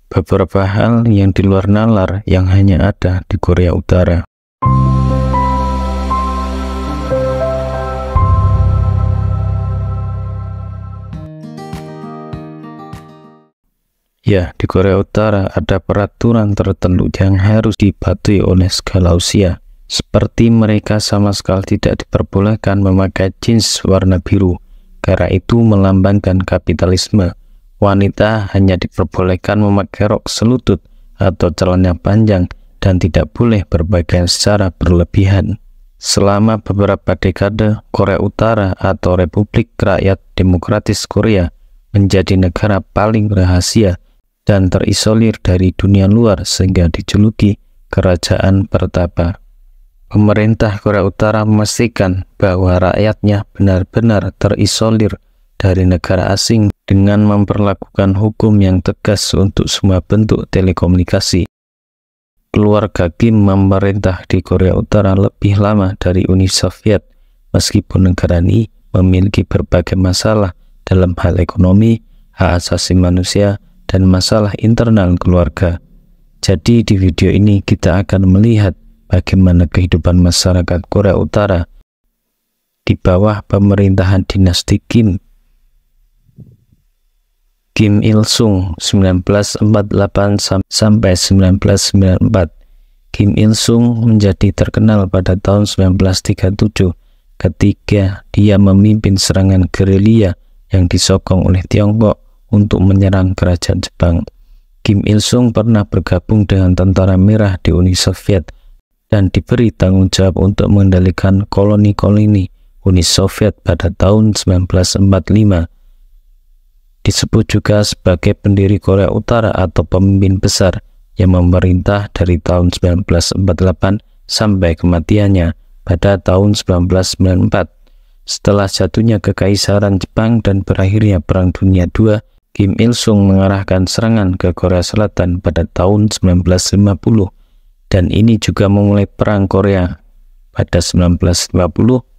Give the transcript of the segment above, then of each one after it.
beberapa hal yang di luar nalar yang hanya ada di Korea Utara. Ya, di Korea Utara ada peraturan tertentu yang harus dipatuhi oleh segala usia. Seperti mereka sama sekali tidak diperbolehkan memakai jeans warna biru, karena itu melambangkan kapitalisme. Wanita hanya diperbolehkan memakai rok selutut atau celana panjang dan tidak boleh berpakaian secara berlebihan. Selama beberapa dekade, Korea Utara atau Republik Rakyat Demokratis Korea menjadi negara paling rahasia dan terisolir dari dunia luar sehingga dijuluki Kerajaan Pertapa. Pemerintah Korea Utara memastikan bahwa rakyatnya benar-benar terisolir dari negara asing dengan memperlakukan hukum yang tegas untuk semua bentuk telekomunikasi. Keluarga Kim memerintah di Korea Utara lebih lama dari Uni Soviet, meskipun negara ini memiliki berbagai masalah dalam hal ekonomi, hak asasi manusia, dan masalah internal keluarga. Jadi di video ini kita akan melihat bagaimana kehidupan masyarakat Korea Utara di bawah pemerintahan dinasti Kim. Kim Il-sung 1948 sampai 1994. Kim Il-sung menjadi terkenal pada tahun 1937 ketika dia memimpin serangan gerilya yang disokong oleh Tiongkok untuk menyerang kerajaan Jepang. Kim Il-sung pernah bergabung dengan Tentara Merah di Uni Soviet dan diberi tanggung jawab untuk mengendalikan koloni-koloni Uni Soviet pada tahun 1945. Disebut juga sebagai pendiri Korea Utara atau pemimpin besar yang memerintah dari tahun 1948 sampai kematiannya pada tahun 1994. Setelah jatuhnya kekaisaran Jepang dan berakhirnya Perang Dunia II, Kim Il-sung mengarahkan serangan ke Korea Selatan pada tahun 1950, dan ini juga memulai Perang Korea pada 1950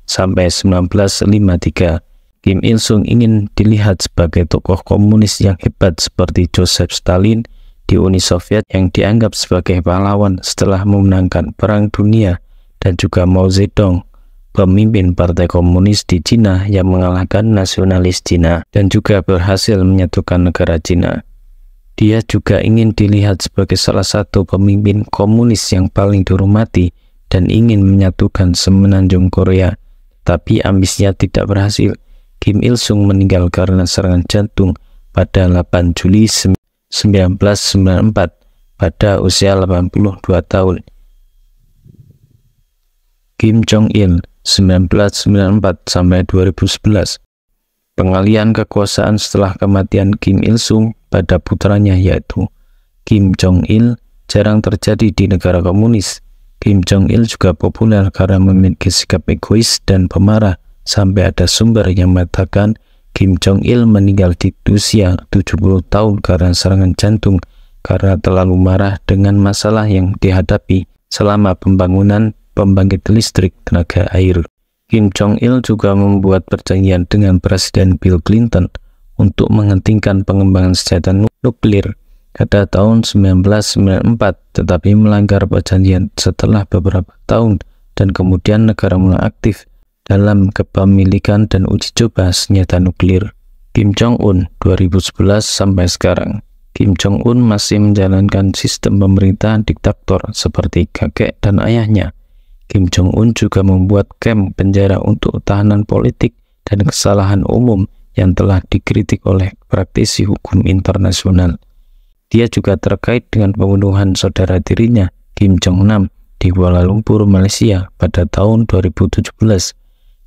sampai 1953. Kim Il-sung ingin dilihat sebagai tokoh komunis yang hebat seperti Joseph Stalin di Uni Soviet yang dianggap sebagai pahlawan setelah memenangkan Perang Dunia, dan juga Mao Zedong, pemimpin Partai Komunis di Cina yang mengalahkan nasionalis Cina dan juga berhasil menyatukan negara Cina. Dia juga ingin dilihat sebagai salah satu pemimpin komunis yang paling dihormati dan ingin menyatukan semenanjung Korea, tapi ambisinya tidak berhasil. Kim Il-sung meninggal karena serangan jantung pada 8 Juli 1994 pada usia 82 tahun. Kim Jong-il 1994 sampai 2011. Pengalihan kekuasaan setelah kematian Kim Il-sung pada putranya yaitu Kim Jong-il jarang terjadi di negara komunis. Kim Jong-il juga populer karena memiliki sikap egois dan pemarah, sampai ada sumber yang mengatakan Kim Jong-il meninggal di usia 70 tahun karena serangan jantung karena terlalu marah dengan masalah yang dihadapi selama pembangunan pembangkit listrik tenaga air. Kim Jong-il juga membuat perjanjian dengan Presiden Bill Clinton untuk menghentikan pengembangan senjata nuklir pada tahun 1994, tetapi melanggar perjanjian setelah beberapa tahun, dan kemudian negara mulai aktif dalam kepemilikan dan uji coba senjata nuklir. Kim Jong-un 2011 sampai sekarang. Kim Jong-un masih menjalankan sistem pemerintahan diktator seperti kakek dan ayahnya. Kim Jong-un juga membuat kamp penjara untuk tahanan politik dan kesalahan umum yang telah dikritik oleh praktisi hukum internasional. Dia juga terkait dengan pembunuhan saudara tirinya, Kim Jong-nam, di Kuala Lumpur, Malaysia pada tahun 2017.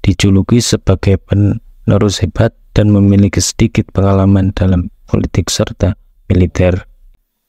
Dijuluki sebagai penerus hebat dan memiliki sedikit pengalaman dalam politik serta militer.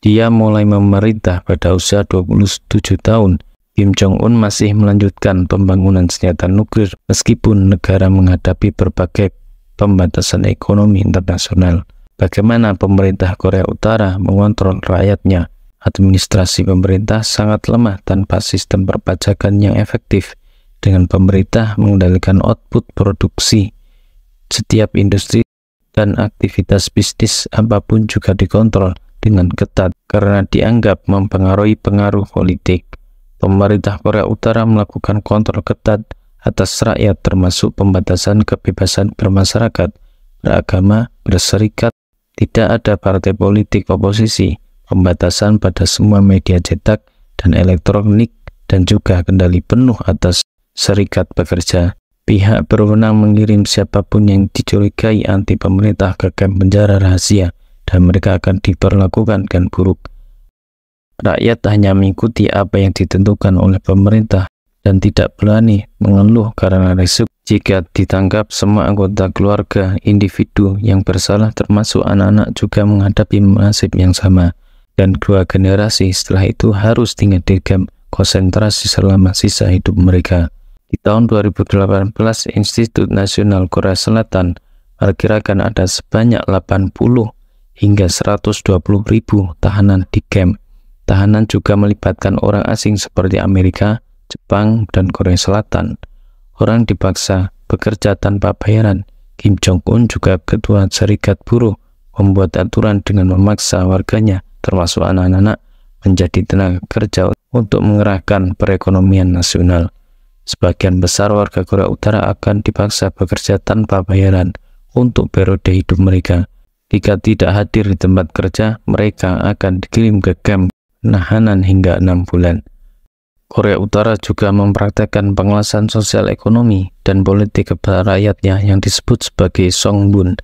Dia mulai memerintah pada usia 27 tahun. Kim Jong-un masih melanjutkan pembangunan senjata nuklir meskipun negara menghadapi berbagai pembatasan ekonomi internasional. Bagaimana pemerintah Korea Utara mengontrol rakyatnya? Administrasi pemerintah sangat lemah tanpa sistem perpajakan yang efektif. Dengan pemerintah mengendalikan output produksi, setiap industri dan aktivitas bisnis apapun juga dikontrol dengan ketat karena dianggap mempengaruhi pengaruh politik. Pemerintah Korea Utara melakukan kontrol ketat atas rakyat termasuk pembatasan kebebasan bermasyarakat, beragama, berserikat, tidak ada partai politik oposisi, pembatasan pada semua media cetak dan elektronik, dan juga kendali penuh atas serikat pekerja. Pihak berwenang mengirim siapapun yang dicurigai anti pemerintah ke kamp penjara rahasia dan mereka akan diperlakukan dengan buruk. Rakyat hanya mengikuti apa yang ditentukan oleh pemerintah dan tidak berani mengeluh karena risiko jika ditangkap. Semua anggota keluarga individu yang bersalah termasuk anak-anak juga menghadapi nasib yang sama, dan 2 generasi setelah itu harus tinggal di kamp konsentrasi selama sisa hidup mereka. Di tahun 2018, Institut Nasional Korea Selatan memperkirakan ada sebanyak 80 hingga 120.000 tahanan di kamp. Tahanan juga melibatkan orang asing seperti Amerika, Jepang, dan Korea Selatan. Orang dipaksa bekerja tanpa bayaran. Kim Jong-un juga ketua serikat buruh membuat aturan dengan memaksa warganya, termasuk anak-anak, menjadi tenaga kerja untuk mengerahkan perekonomian nasional. Sebagian besar warga Korea Utara akan dipaksa bekerja tanpa bayaran untuk periode hidup mereka. Jika tidak hadir di tempat kerja, mereka akan dikirim ke kamp penahanan hingga 6 bulan. Korea Utara juga mempraktekkan pengawasan sosial ekonomi dan politik kepada rakyatnya yang disebut sebagai Songbun.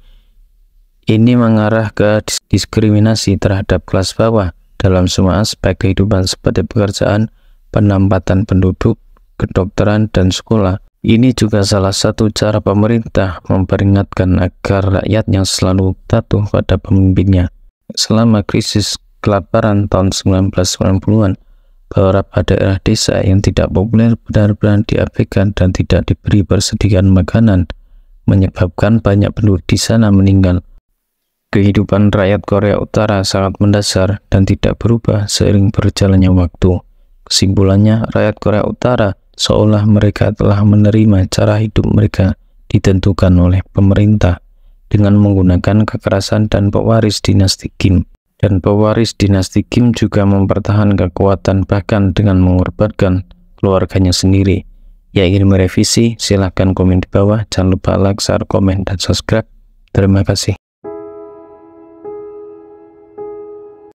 Ini mengarah ke diskriminasi terhadap kelas bawah dalam semua aspek kehidupan seperti pekerjaan, penempatan penduduk, kedokteran, dan sekolah. Ini juga salah satu cara pemerintah memperingatkan agar rakyatnya selalu patuh pada pemimpinnya. Selama krisis kelaparan tahun 1990-an, beberapa daerah desa yang tidak populer benar-benar diabaikan dan tidak diberi persediaan makanan, menyebabkan banyak penduduk di sana meninggal. Kehidupan rakyat Korea Utara sangat mendasar dan tidak berubah seiring berjalannya waktu. Kesimpulannya, rakyat Korea Utara seolah mereka telah menerima cara hidup mereka ditentukan oleh pemerintah dengan menggunakan kekerasan dan pewaris dinasti Kim. Dan pewaris dinasti Kim juga mempertahankan kekuatan bahkan dengan mengorbankan keluarganya sendiri. Ya, ingin merevisi? Silahkan komen di bawah. Jangan lupa like, share, komen, dan subscribe. Terima kasih.